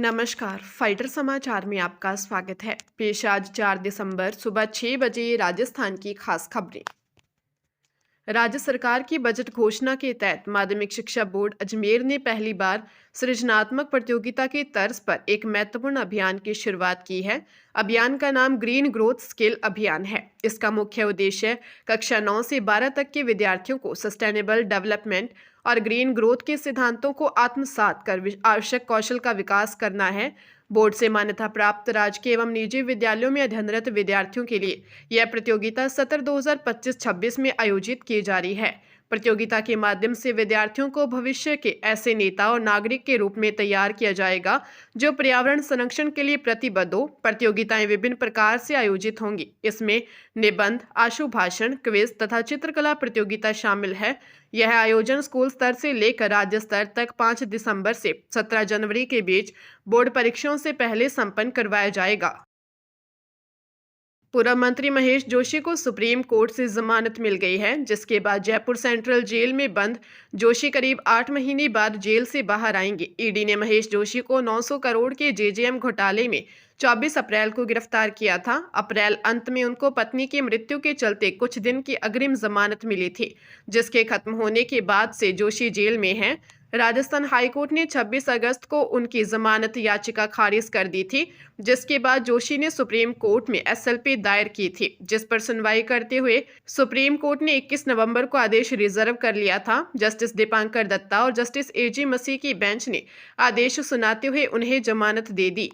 नमस्कार। फाइटर समाचार में आपका स्वागत है। पेश आज 4 दिसंबर सुबह 6 बजे राजस्थान की खास खबरें। राज्य सरकार की बजट घोषणा के तहत माध्यमिक शिक्षा बोर्ड अजमेर ने पहली बार सृजनात्मक प्रतियोगिता की तर्ज पर एक महत्वपूर्ण अभियान की शुरुआत की है। अभियान का नाम ग्रीन ग्रोथ स्किल अभियान है। इसका मुख्य उद्देश्य कक्षा 9 से 12 तक के विद्यार्थियों को सस्टेनेबल डेवलपमेंट और ग्रीन ग्रोथ के सिद्धांतों को आत्मसात कर आवश्यक कौशल का विकास करना है। बोर्ड से मान्यता प्राप्त राजकीय एवं निजी विद्यालयों में अध्ययनरत विद्यार्थियों के लिए यह प्रतियोगिता सत्र 2025-26 में आयोजित की जा रही है। प्रतियोगिता के माध्यम से विद्यार्थियों को भविष्य के ऐसे नेता और नागरिक के रूप में तैयार किया जाएगा जो पर्यावरण संरक्षण के लिए प्रतिबद्ध हो। प्रतियोगिताएं विभिन्न प्रकार से आयोजित होंगी। इसमें निबंध, आशु भाषण, क्विज तथा चित्रकला प्रतियोगिता शामिल है। यह आयोजन स्कूल स्तर से लेकर राज्य स्तर तक 5 दिसंबर से 17 जनवरी के बीच बोर्ड परीक्षाओं से पहले संपन्न करवाया जाएगा। पूर्व मंत्री महेश जोशी को सुप्रीम कोर्ट से जमानत मिल गई है, जिसके बाद जयपुर सेंट्रल जेल में बंद जोशी करीब 8 महीने बाद जेल से बाहर आएंगे। ईडी ने महेश जोशी को 900 करोड़ के जेजेएम घोटाले में 24 अप्रैल को गिरफ्तार किया था। अप्रैल अंत में उनको पत्नी की मृत्यु के चलते कुछ दिन की अग्रिम जमानत मिली थी, जिसके खत्म होने के बाद से जोशी जेल में हैं। राजस्थान हाईकोर्ट ने 26 अगस्त को उनकी जमानत याचिका खारिज कर दी थी, जिसके बाद जोशी ने सुप्रीम कोर्ट में एसएलपी दायर की थी, जिस पर सुनवाई करते हुए सुप्रीम कोर्ट ने 21 नवंबर को आदेश रिजर्व कर लिया था। जस्टिस दीपांकर दत्ता और जस्टिस एजी मसीह की बेंच ने आदेश सुनाते हुए उन्हें जमानत दे दी।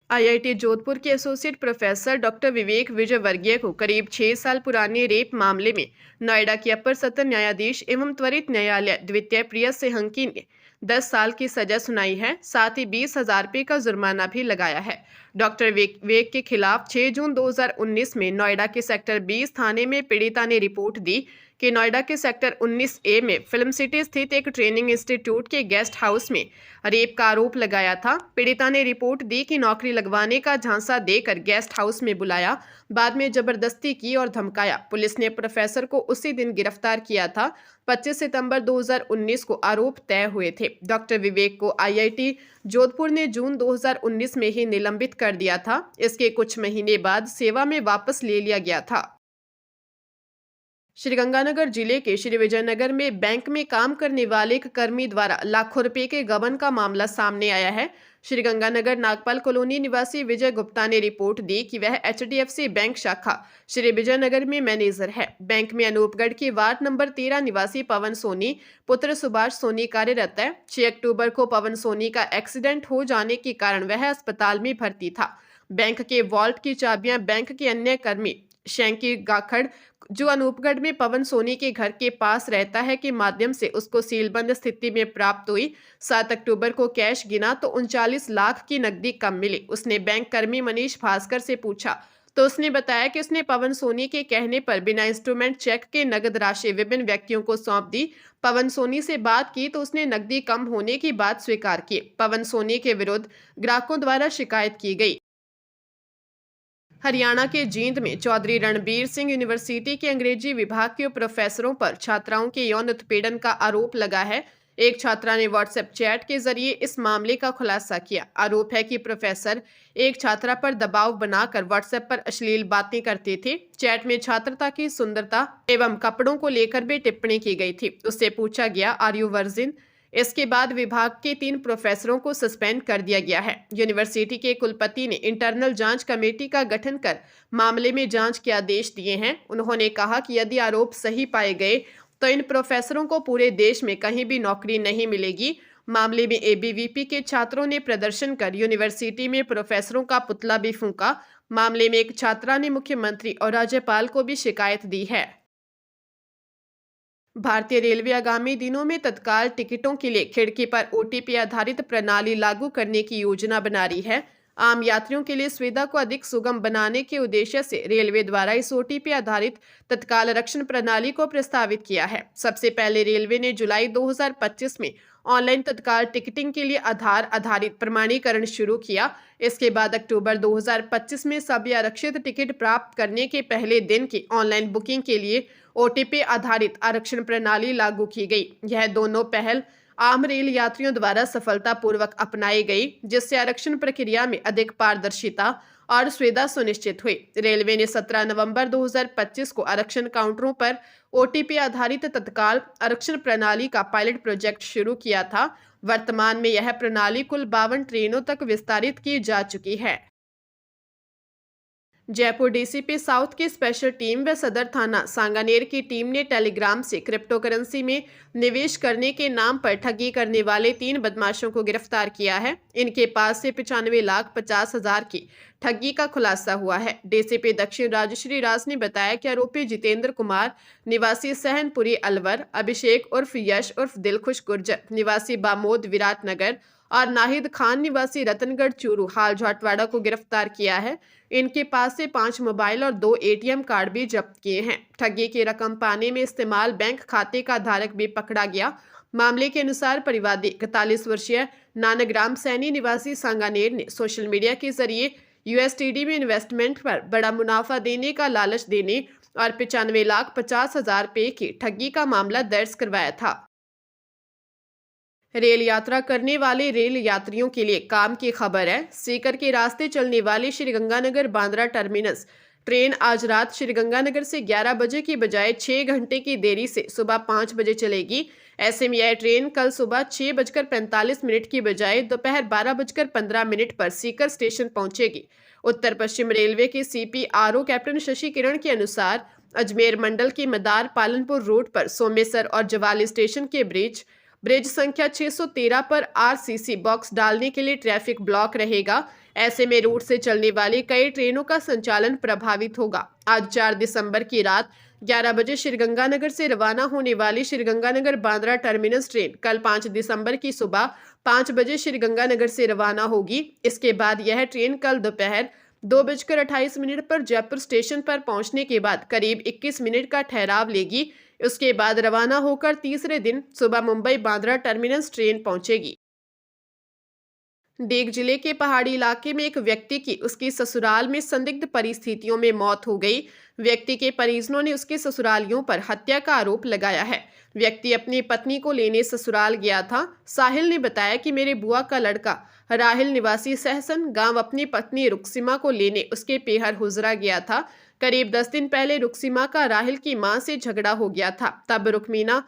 आईआईटी जोधपुर के एसोसिएट प्रोफेसर डॉक्टर विवेक विजयवर्गीय को करीब 6 साल पुराने रेप मामले में नोएडा के अपर सत्र न्यायाधीश एवं त्वरित न्यायालय द्वितीय प्रिया सिंहकी ने 10 साल की सजा सुनाई है। साथ ही 20,000 रुपये का जुर्माना भी लगाया है। डॉक्टर विवेक के खिलाफ 6 जून 2019 में नोएडा के सेक्टर 20 थाने में पीड़िता ने रिपोर्ट दी कि नोएडा के सेक्टर 19A में फिल्म सिटी स्थित एक ट्रेनिंग इंस्टीट्यूट के गेस्ट हाउस में रेप का आरोप लगाया था। पीड़िता ने रिपोर्ट दी कि नौकरी लगवाने का झांसा देकर गेस्ट हाउस में बुलाया, बाद में जबरदस्ती की और धमकाया। पुलिस ने प्रोफेसर को उसी दिन गिरफ्तार किया था। 25 सितंबर 2019 को आरोप तय हुए थे। डॉक्टर विवेक को आईआईटी जोधपुर ने जून 2019 में ही निलंबित कर दिया था। इसके कुछ महीने बाद सेवा में वापस ले लिया गया था। श्रीगंगानगर जिले के श्री विजयनगर में बैंक में काम करने वाले एक कर्मी द्वारा लाखों रुपए के गबन का मामला सामने आया है। श्रीगंगानगर नागपाल कॉलोनी निवासी विजय गुप्ता ने रिपोर्ट दी कि वह एचडीएफसी बैंक शाखा श्री विजयनगर में मैनेजर है। बैंक में अनूपगढ़ के वार्ड नंबर 13 निवासी पवन सोनी पुत्र सुभाष सोनी कार्यरत है। 6 अक्टूबर को पवन सोनी का एक्सीडेंट हो जाने के कारण वह अस्पताल में भर्ती था। बैंक के वॉल्ट की चाबियां बैंक के अन्य कर्मी शैंकी गाखड़, जो अनूपगढ़ में पवन सोनी के घर के पास रहता है, के माध्यम से उसको सीलबंद स्थिति में प्राप्त हुई। 7 अक्टूबर को कैश गिना तो 39 लाख की नकदी कम मिली। उसने बैंक कर्मी मनीष भास्कर से पूछा तो उसने बताया कि उसने पवन सोनी के कहने पर बिना इंस्ट्रूमेंट चेक के नगद राशि विभिन्न व्यक्तियों को सौंप दी। पवन सोनी से बात की तो उसने नकदी कम होने की बात स्वीकार की। पवन सोनी के विरुद्ध ग्राहकों द्वारा शिकायत की गई। हरियाणा के जींद में चौधरी रणबीर सिंह यूनिवर्सिटी के अंग्रेजी विभाग के प्रोफेसरों पर छात्राओं के यौन उत्पीड़न का आरोप लगा है। एक छात्रा ने व्हाट्सएप चैट के जरिए इस मामले का खुलासा किया। आरोप है कि प्रोफेसर एक छात्रा पर दबाव बनाकर व्हाट्सएप पर अश्लील बातें करते थे। चैट में छात्रता की सुंदरता एवं कपड़ों को लेकर भी टिप्पणी की गई थी। उससे पूछा गया, आर यू वर्जिन? इसके बाद विभाग के 3 प्रोफेसरों को सस्पेंड कर दिया गया है। यूनिवर्सिटी के कुलपति ने इंटरनल जांच कमेटी का गठन कर मामले में जांच के आदेश दिए हैं। उन्होंने कहा कि यदि आरोप सही पाए गए तो इन प्रोफेसरों को पूरे देश में कहीं भी नौकरी नहीं मिलेगी। मामले में एबीवीपी के छात्रों ने प्रदर्शन कर यूनिवर्सिटी में प्रोफेसरों का पुतला भी फूंका। मामले में एक छात्रा ने मुख्यमंत्री और राज्यपाल को भी शिकायत दी है। भारतीय रेलवे आगामी दिनों में तत्काल टिकटों के लिए खिड़की पर ओटीपी आधारित प्रणाली लागू करने की योजना बना रही है। आम यात्रियों के लिए सुविधा को अधिक सुगम बनाने के उद्देश्य से रेलवे द्वारा इस ओटीपी आधारित तत्काल आरक्षण प्रणाली को प्रस्तावित किया है। सबसे पहले रेलवे ने जुलाई 2025 में ऑनलाइन तत्काल टिकटिंग के लिए आधार आधारित प्रमाणीकरण शुरू किया। इसके बाद अक्टूबर 2025 में सभी आरक्षित टिकट प्राप्त करने के पहले दिन की ऑनलाइन बुकिंग के लिए ओटीपी आधारित आरक्षण प्रणाली लागू की गई। यह दोनों पहल आम रेल यात्रियों द्वारा सफलतापूर्वक अपनाई गई, जिससे आरक्षण प्रक्रिया में अधिक पारदर्शिता और सुविधा सुनिश्चित हुई। रेलवे ने 17 नवंबर 2025 को आरक्षण काउंटरों पर ओटीपी आधारित तत्काल आरक्षण प्रणाली का पायलट प्रोजेक्ट शुरू किया था। वर्तमान में यह प्रणाली कुल 52 ट्रेनों तक विस्तारित की जा चुकी है। जयपुर डीसीपी साउथ की स्पेशल टीम व सदर थाना सांगानेर की टीम ने टेलीग्राम से क्रिप्टो करेंसी में निवेश करने के नाम पर ठगी करने वाले 3 बदमाशों को गिरफ्तार किया है। इनके पास से 95,50,000 की ठगी का खुलासा हुआ है। डीसीपी दक्षिण राजश्री राज ने बताया कि आरोपी जितेंद्र कुमार निवासी सहनपुरी अलवर, अभिषेक उर्फ यश उर्फ दिलखुश गुर्जर निवासी बामोद विराटनगर और नाहिद खान निवासी रतनगढ़ चूरू हाल झाटवाड़ा को गिरफ्तार किया है। इनके पास से 5 मोबाइल और 2 एटीएम कार्ड भी जब्त किए हैं। ठगी की रकम पाने में इस्तेमाल बैंक खाते का धारक भी पकड़ा गया। मामले के अनुसार परिवादी 41 वर्षीय नानग्राम सैनी निवासी सांगानेर ने सोशल मीडिया के जरिए यूएसटीडी में इन्वेस्टमेंट पर बड़ा मुनाफा देने का लालच देने और 95,50,000 रुपए की ठगी का मामला दर्ज करवाया था। रेल यात्रा करने वाले रेल यात्रियों के लिए काम की खबर है। सीकर के रास्ते चलने वाली श्रीगंगानगर बांद्रा टर्मिनस ट्रेन आज रात श्रीगंगानगर से 11 बजे की बजाय 6 घंटे की देरी से सुबह 5 बजे चलेगी। ऐसे में यह ट्रेन कल सुबह 6:45 की बजाय दोपहर 12:15 पर सीकर स्टेशन पहुंचेगी। उत्तर पश्चिम रेलवे के CPRO कैप्टन शशि किरण के अनुसार अजमेर मंडल के मदार पालनपुर रूट पर सोमेसर और जवाली स्टेशन के ब्रिज संख्या 613 पर RCC बॉक्स डालने के लिए ट्रैफिक ब्लॉक रहेगा। ऐसे में रूट से चलने वाली कई ट्रेनों का संचालन प्रभावित होगा। आज 4 दिसंबर की रात 11 बजे श्रीगंगानगर से रवाना होने वाली श्रीगंगानगर बांद्रा टर्मिनस ट्रेन कल 5 दिसंबर की सुबह 5 बजे श्रीगंगानगर से रवाना होगी। इसके बाद यह ट्रेन कल दोपहर 2:28 पर जयपुर स्टेशन पर पहुंचने के बाद करीब 21 मिनट का ठहराव लेगी। उसके बाद रवाना होकर तीसरे दिन सुबह मुंबई बांद्रा टर्मिनस ट्रेन पहुंचेगी। देग जिले के पहाड़ी इलाके में एक व्यक्ति की उसकी ससुराल में संदिग्ध परिस्थितियों में मौत हो गई। व्यक्ति के परिजनों ने उसके ससुरालियों पर हत्या का आरोप लगाया है। व्यक्ति अपनी पत्नी को लेने ससुराल गया था। साहिल ने बताया कि मेरे बुआ का लड़का राहिल निवासी सहसन गांव अपनी पत्नी रुक्सिमा को लेने उसके पेहर हुजरा गया था। करीब 10 दिन पहले रुक्सिमा का राहिल की मां से झगड़ा हो गया था। तब रुक्मीना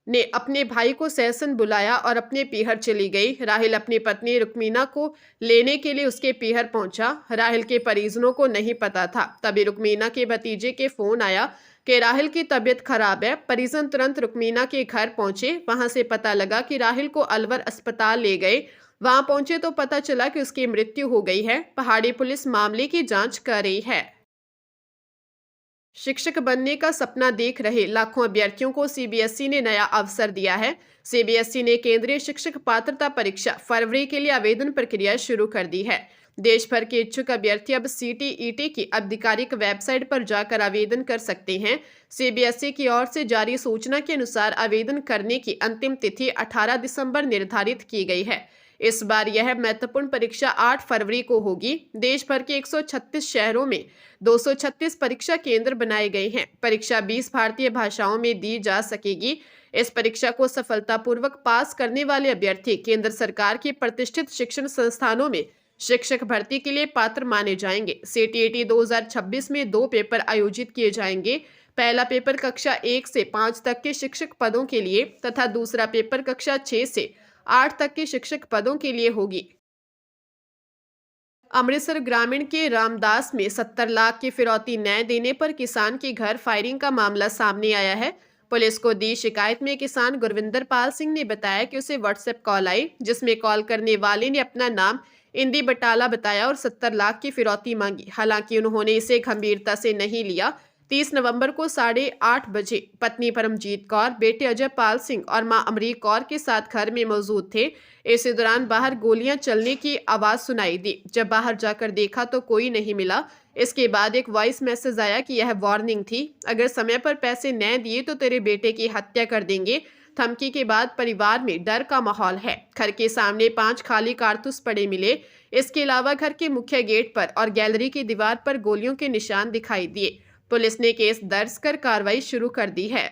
ने अपने भाई को सहसन बुलाया और अपने पीहर चली गई। राहिल अपनी पत्नी रुक्मीना को लेने के लिए उसके पीहर पहुंचा। राहिल के परिजनों को नहीं पता था। तभी रुक्मीना के भतीजे के फोन आया कि राहिल की तबीयत खराब है। परिजन तुरंत रुक्मीना के घर पहुंचे। वहां से पता लगा कि राहिल को अलवर अस्पताल ले गए। वहां पहुंचे तो पता चला कि उसकी मृत्यु हो गई है। पहाड़ी पुलिस मामले की जांच कर रही है। शिक्षक बनने का सपना देख रहे लाखों अभ्यर्थियों को सीबीएसई ने नया अवसर दिया है। सीबीएसई ने केंद्रीय शिक्षक पात्रता परीक्षा फरवरी के लिए आवेदन प्रक्रिया शुरू कर दी है। देश भर के इच्छुक अभ्यर्थी अब CTET की आधिकारिक वेबसाइट पर जाकर आवेदन कर सकते हैं। सीबीएसई की ओर से जारी सूचना के अनुसार आवेदन करने की अंतिम तिथि 18 दिसंबर निर्धारित की गई है। इस बार यह महत्वपूर्ण परीक्षा 8 फरवरी को होगी। देश भर के 136 शहरों में 236 परीक्षा केंद्र बनाए गए हैं। परीक्षा 20 भारतीय भाषाओं में दी जा सकेगी। इस परीक्षा को सफलतापूर्वक पास करने वाले अभ्यर्थी केंद्र सरकार के प्रतिष्ठित शिक्षण संस्थानों में शिक्षक भर्ती के लिए पात्र माने जाएंगे। CTET 2026 में 2 पेपर आयोजित किए जाएंगे। पहला पेपर कक्षा 1 से 5 तक के शिक्षक पदों के लिए तथा दूसरा पेपर कक्षा 6 से 8 तक के शिक्षक पदों के लिए होगी। अमृतसर ग्रामीण के रामदास में 70 लाख की फिरौती न देने पर किसान के घर फायरिंग का मामला सामने आया है। पुलिस को दी शिकायत में किसान गुरविंदर पाल सिंह ने बताया कि उसे व्हाट्सएप कॉल आई, जिसमें कॉल करने वाले ने अपना नाम इंदी बटाला बताया और 70 लाख की फिरौती मांगी। हालांकि उन्होंने इसे गंभीरता से नहीं लिया। 30 नवंबर को 8:30 बजे पत्नी परमजीत कौर, बेटे अजय पाल सिंह और मां अमरीक कौर के साथ घर में मौजूद थे। इसी दौरान बाहर गोलियां चलने की आवाज सुनाई दी। जब बाहर जाकर देखा तो कोई नहीं मिला। इसके बाद एक वॉइस मैसेज आया कि यह वार्निंग थी, अगर समय पर पैसे न दिए तो तेरे बेटे की हत्या कर देंगे। धमकी के बाद परिवार में डर का माहौल है। घर के सामने 5 खाली कारतूस पड़े मिले। इसके अलावा घर के मुख्य गेट पर और गैलरी की दीवार पर गोलियों के निशान दिखाई दिए। पुलिस ने केस दर्ज कर कार्रवाई शुरू कर दी है।